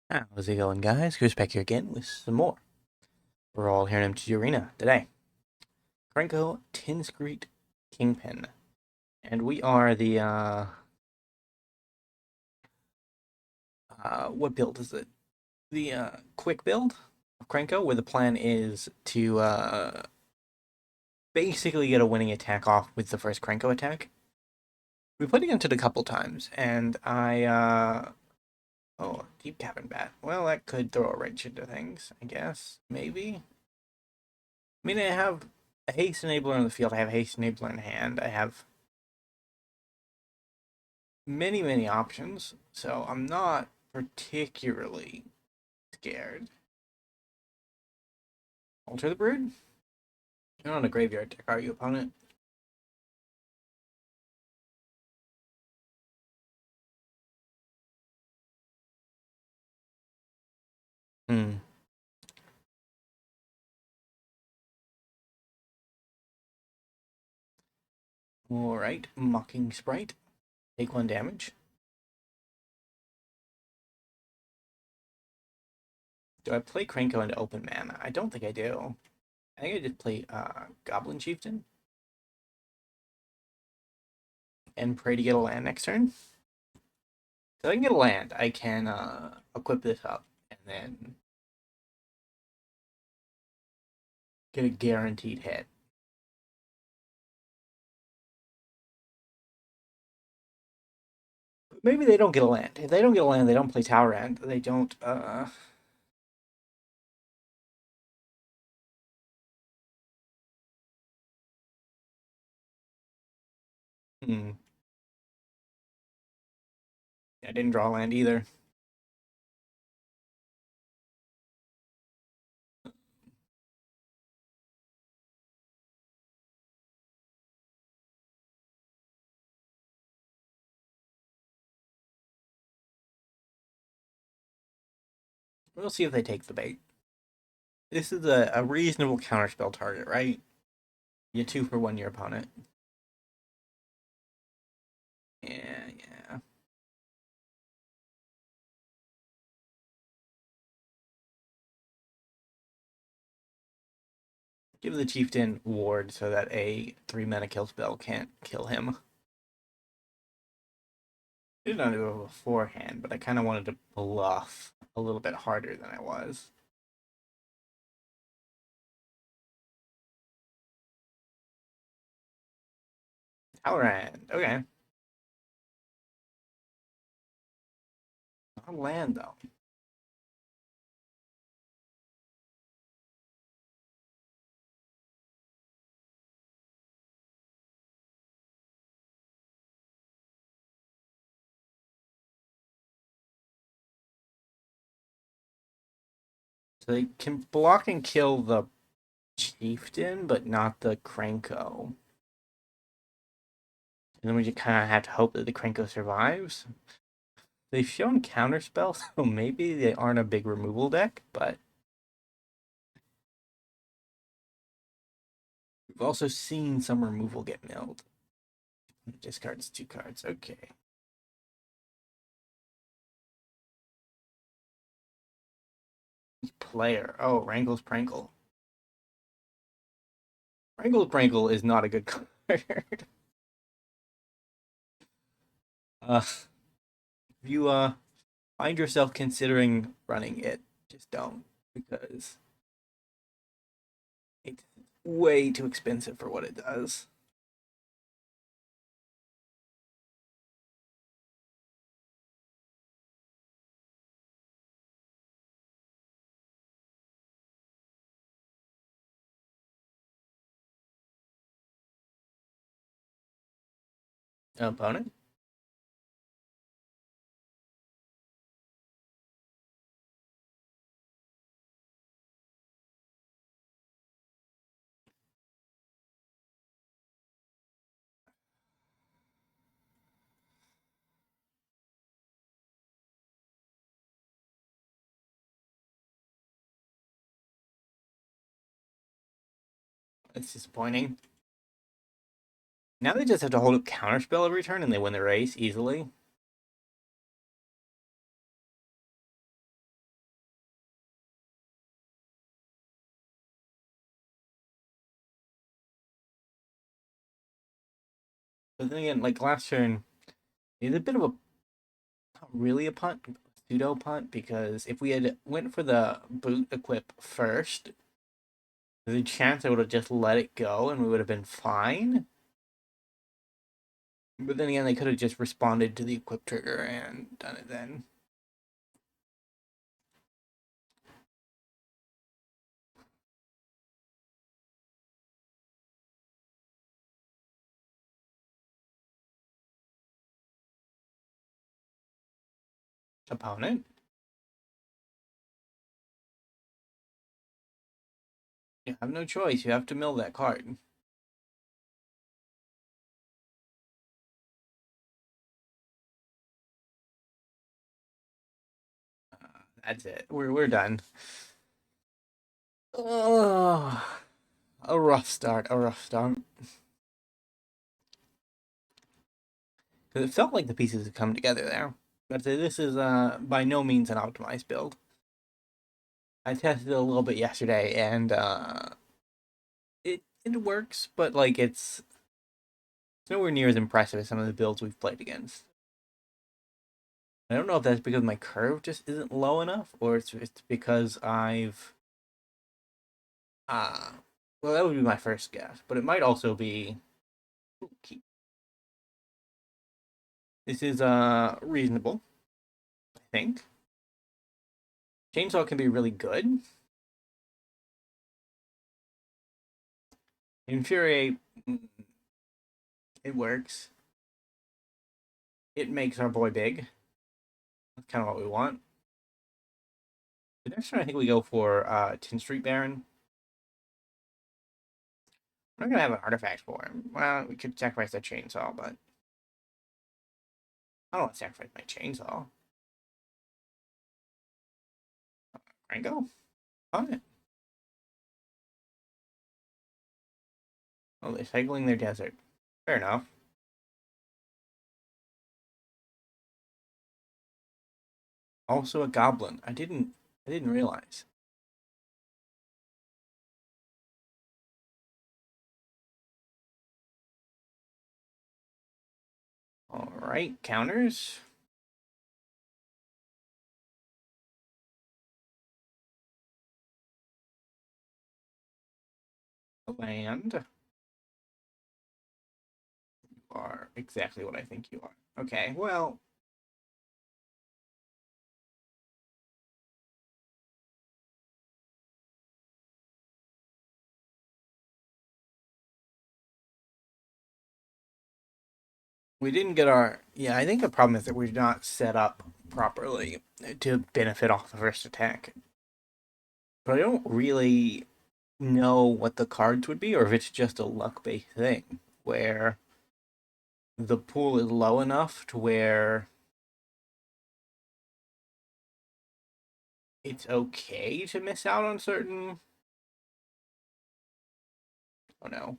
How's it going, guys? Chris back here again with some more. We're all here in MTG Arena today. Krenko, Tinscreet, Kingpin. And we are the, what build is it? The, quick build of Krenko, where the plan is to, basically get a winning attack off with the first Krenko attack. We played against it a couple times, and oh, Deep Cavern Bat. Well, that could throw a wrench into things, I guess. Maybe. I mean, I have a haste enabler in the field. I have a haste enabler in hand. I have many options, so I'm not particularly scared. Alter the Brood? You're not a graveyard deck, are you, opponent? Hmm. Alright, Mocking Sprite. Take 1 damage. Do I play Krenko into open mana? I don't think I do. I think I just play Goblin Chieftain and pray to get a land next turn. So I can get a land. I can equip this up and then get a guaranteed hit. Maybe they don't get a land. If they don't get a land, they don't play Tower End. They don't hmm. I didn't draw land either. We'll see if they take the bait. This is a reasonable counterspell target, right? You 2 for 1 your opponent. Yeah. Give the chieftain ward so that a 3 mana kill spell can't kill him. I did not do it beforehand, but I kind of wanted to bluff a little bit harder than I was. Tower End, okay. Not land though. So they can block and kill the chieftain, but not the Krenko. And then we just kind of have to hope that the Krenko survives. They've shown counterspell, so maybe they aren't a big removal deck, but we've also seen some removal get milled. Discards 2 cards. Okay. Player. Oh, Wrangle's Prankle. Wrangle's Prankle is not a good card. If you find yourself considering running it, just don't, because it's way too expensive for what it does. Opponent? That's disappointing. Now they just have to hold up counterspell every turn and they win the race easily. But then again, like last turn, it's a bit of a not really a punt, pseudo punt, because if we had went for the boot equip first, there's a chance I would have just let it go and we would have been fine. But then again, they could have just responded to the equip trigger and done it then. Opponent, you have no choice. You have to mill that card. That's it. We're done. Oh, a rough start. A rough start. Because it felt like the pieces had come together there. But this is by no means an optimized build. I tested it a little bit yesterday, and it works, but like it's nowhere near as impressive as some of the builds we've played against. I don't know if that's because my curve just isn't low enough, or it's because I've well, that would be my first guess, but it might also be this is reasonable, I think. Chainsaw can be really good. Infuriate, it works. It makes our boy big. That's kind of what we want. The next turn, I think we go for 10 Street Baron. We're not gonna have an artifact for him. Well, we could sacrifice that chainsaw, but I don't want to sacrifice my chainsaw. Krenko? On it. Oh, they're cycling their desert. Fair enough. Also a goblin. I didn't realize. Alright, counters. Land. You are exactly what I think you are. Okay, well. We didn't get our. Yeah, I think the problem is that we're not set up properly to benefit off the first attack. But I don't really know what the cards would be, or if it's just a luck based thing where the pool is low enough to where it's okay to miss out on certain. Oh no.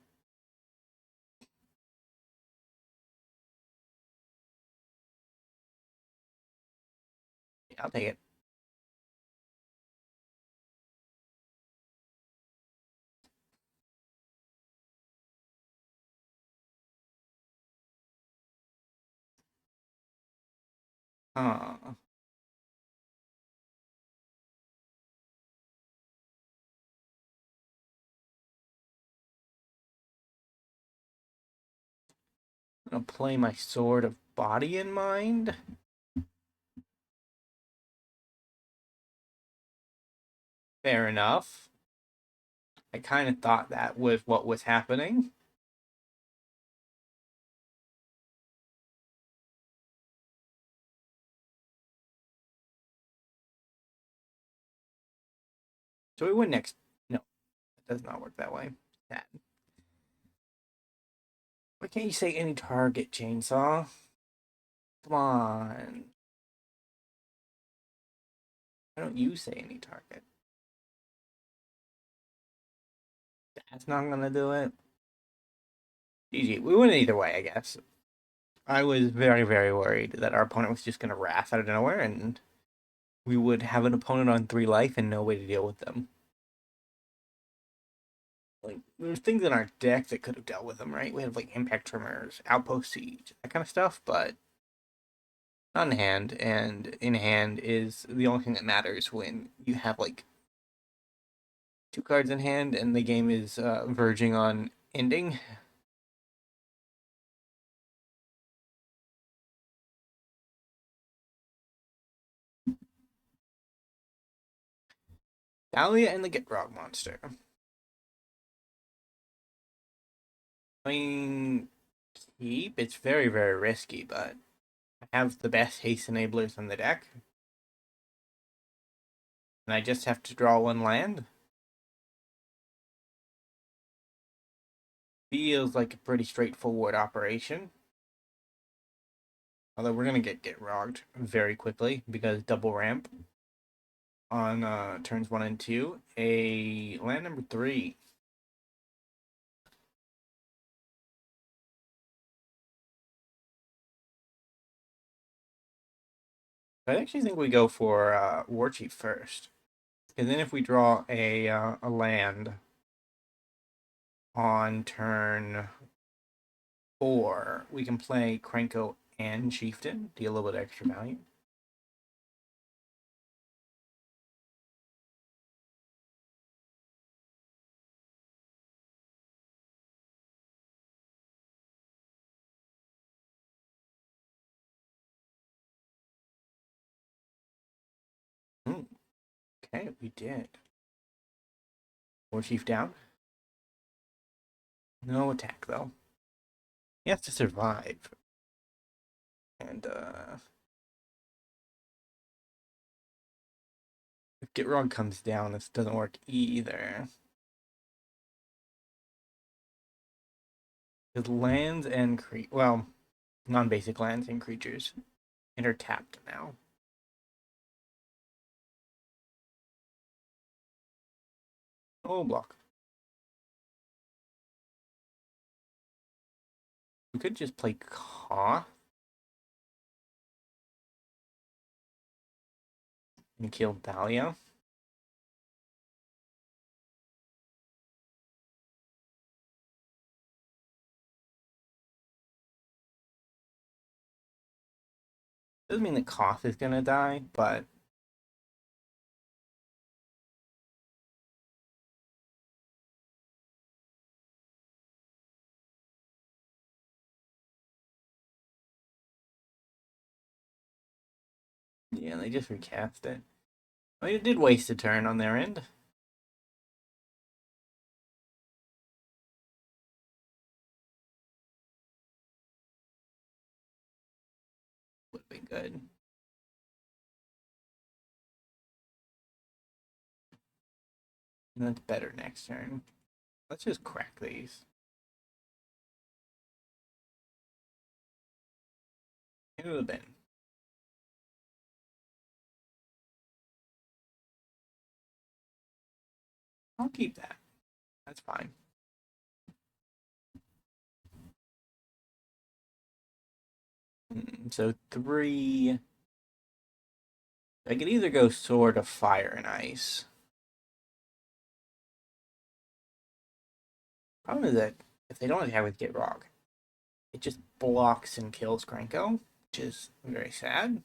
Yeah, I'll take it. Uh, I'm gonna play my Sword of Body in Mind. Fair enough. I kind of thought that was what was happening. So we win next. No, it does not work that way. That. Why can't you say any target, Chainsaw? Come on. Why don't you say any target? That's not gonna do it. GG. We win either way, I guess. I was very, very worried that our opponent was just gonna wrath out of nowhere and we would have an opponent on 3 life and no way to deal with them. like there's things in our deck that could have dealt with them, right? We have like impact trimmers, outpost siege, that kind of stuff, but not in hand. And in hand is the only thing that matters when you have like 2 cards in hand and the game is verging on ending. Dahlia and the Gitrog monster. I mean, keep. It's very, very risky, but I have the best haste enablers in the deck. And I just have to draw 1 land. Feels like a pretty straightforward operation. Although we're going to get rogged very quickly because double ramp on turns 1 and 2. A land number 3. I actually think we go for War Chief first. And then if we draw a land on turn 4, we can play Krenko and Chieftain, deal a little bit extra value. Okay, we did. War Chief down. No attack, though. He has to survive. And, if Gitrog comes down, this doesn't work either. Because lands and well, non-basic lands and creatures are tapped now. Oh, block. We could just play Koth and kill Dahlia. Doesn't mean that Koth is gonna die, but yeah, they just recast it. I mean, it did waste a turn on their end. Would have been good. And that's better next turn. Let's just crack these. Into the bin. I'll keep that. That's fine. So 3. I could either go Sword of Fire and Ice. Problem is that if they don't attack with Gitrog, it just blocks and kills Krenko, which is very sad.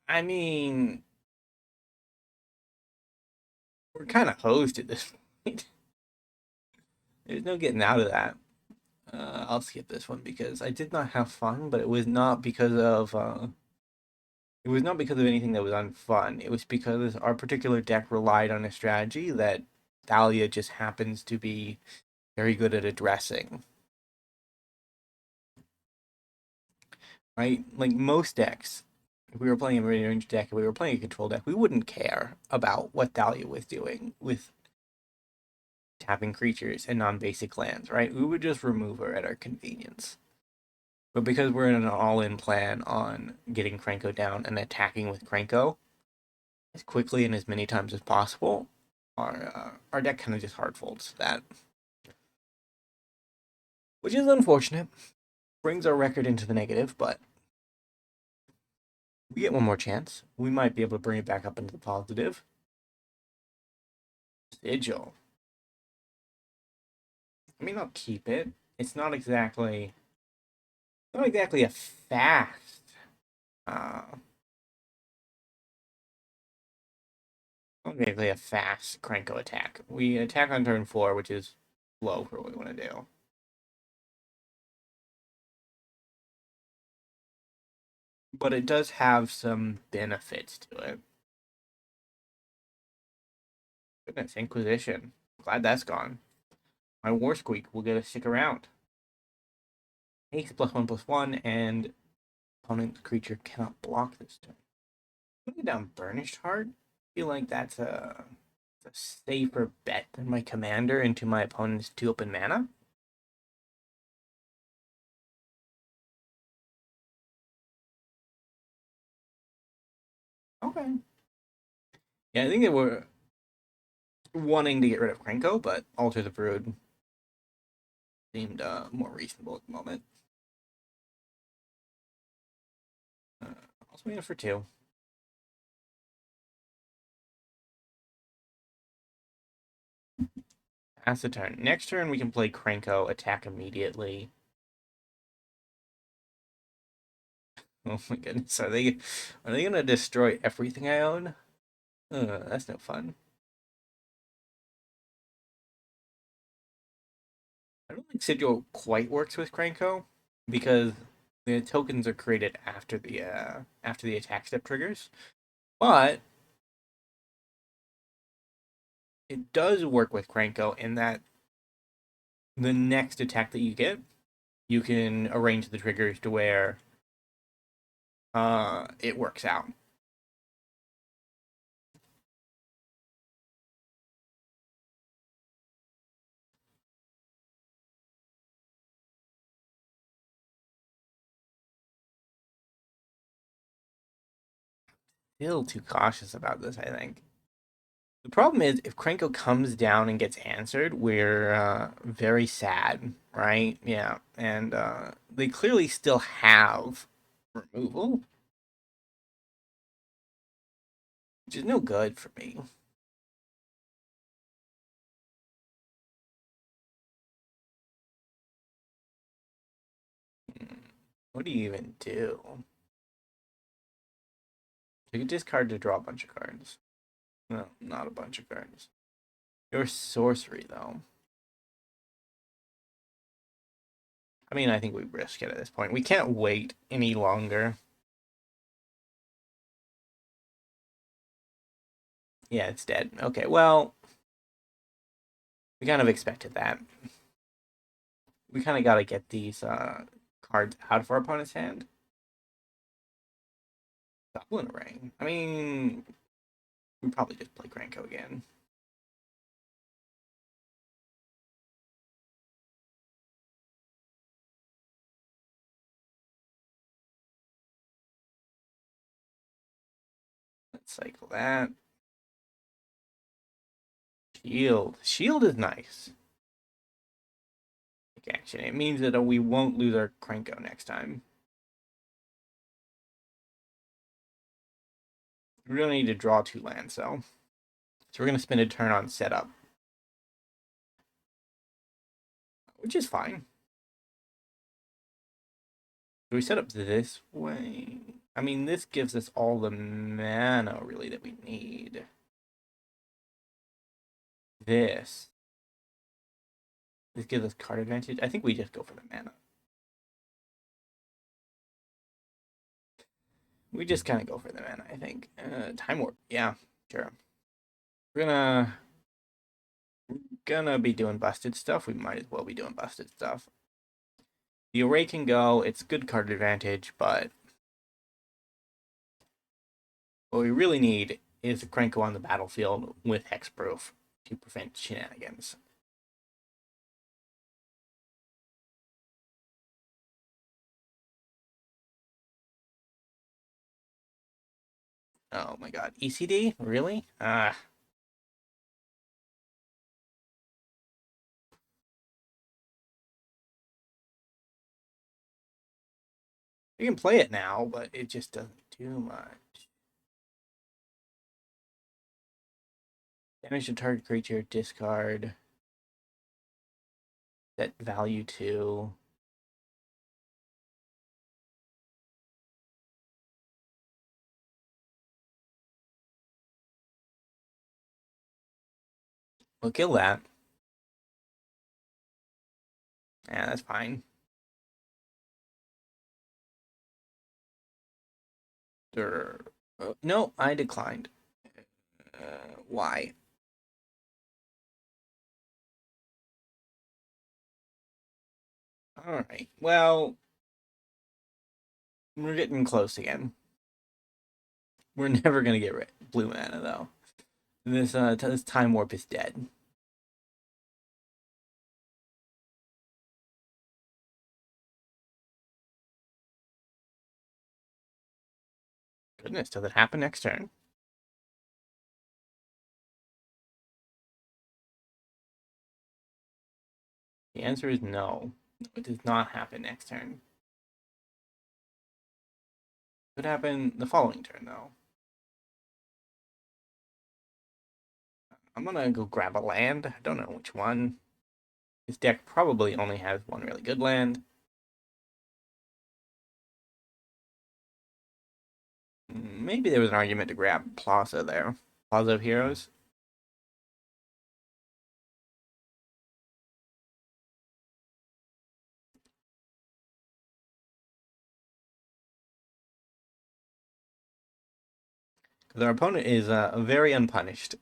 I mean, we're kind of hosed at this point. There's no getting out of that. I'll skip this one because I did not have fun, but it was not because of anything that was unfun. It was because our particular deck relied on a strategy that Dahlia just happens to be very good at addressing. Right? Like most decks, if we were playing a mid-range deck, if we were playing a control deck, we wouldn't care about what Dahlia was doing with tapping creatures and non-basic lands, right? We would just remove her at our convenience. But because we're in an all-in plan on getting Krenko down and attacking with Krenko as quickly and as many times as possible, our deck kind of just hard folds that, which is unfortunate. Brings our record into the negative, but we get one more chance. We might be able to bring it back up into the positive. Sigil. I mean, I'll keep it. It's not exactly a fast. Uh, not exactly a fast Krenko attack. We attack on turn 4, which is low for what we want to do. But it does have some benefits to it. Goodness, Inquisition. Glad that's gone. My War Squeak will get us stick around. Haste +1/+1, and opponent creature cannot block this turn. Putting down Burnished Hart, I feel like that's a safer bet than my commander into my opponent's 2 open mana. Okay. Yeah, I think they were wanting to get rid of Krenko, but Alter the Brood seemed more reasonable at the moment. Also made it for 2. Pass the turn. Next turn we can play Krenko, attack immediately. Oh my goodness, are they gonna destroy everything I own? That's no fun. I don't think Sigil quite works with Krenko because the tokens are created after the attack step triggers, but it does work with Krenko in that the next attack that you get, you can arrange the triggers to where it works out. Still too cautious about this, I think. The problem is if Krenko comes down and gets answered, we're very sad, right? Yeah, and they clearly still have removal, which is no good for me. What do you even do? You can discard to draw a bunch of cards. No, not a bunch of cards. Your sorcery, though. I mean, I think we risk it at this point. We can't wait any longer. Yeah, it's dead. Okay, well, we kind of expected that. We kind of got to get these cards out of our opponent's hand. Goblin Ring. I mean, we probably just play Krenko again. Let's cycle that. Shield. Shield is nice. Take action. It means that we won't lose our Krenko next time. We really need to draw 2 lands, though. So we're going to spend a turn on setup. Which is fine. Do we set up this way? I mean, this gives us all the mana, really, that we need. This. This gives us card advantage. I think we just go for the mana. We just kind of go for the mana, I think. Time Warp. Yeah, sure. We're gonna be doing busted stuff. We might as well be doing busted stuff. The array can go. It's good card advantage, but what we really need is a Krenko on the battlefield with hexproof to prevent shenanigans. Oh my god. ECD? Really? You can play it now, but it just doesn't do much. Damage to target creature, discard. Set value to. We'll kill that. Yeah, that's fine. No, I declined. Why? Alright, well, we're getting close again. We're never gonna get blue mana, though. This Time Warp is dead. Goodness, does it happen next turn? The answer is no. It does not happen next turn. Could happen the following turn, though. I'm gonna go grab a land. I don't know which one. This deck probably only has one really good land. Maybe there was an argument to grab Plaza there. Plaza of Heroes. Because our opponent is very unpunished.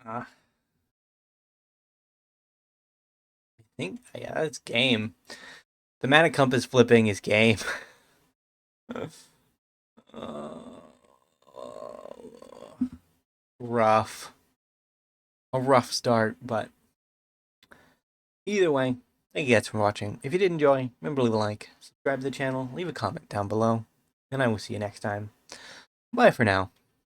I think, yeah, that's game. The mana compass flipping is game. uh, rough. A rough start, but either way, thank you guys for watching. If you did enjoy, remember to leave a like, subscribe to the channel, leave a comment down below, and I will see you next time. Bye for now.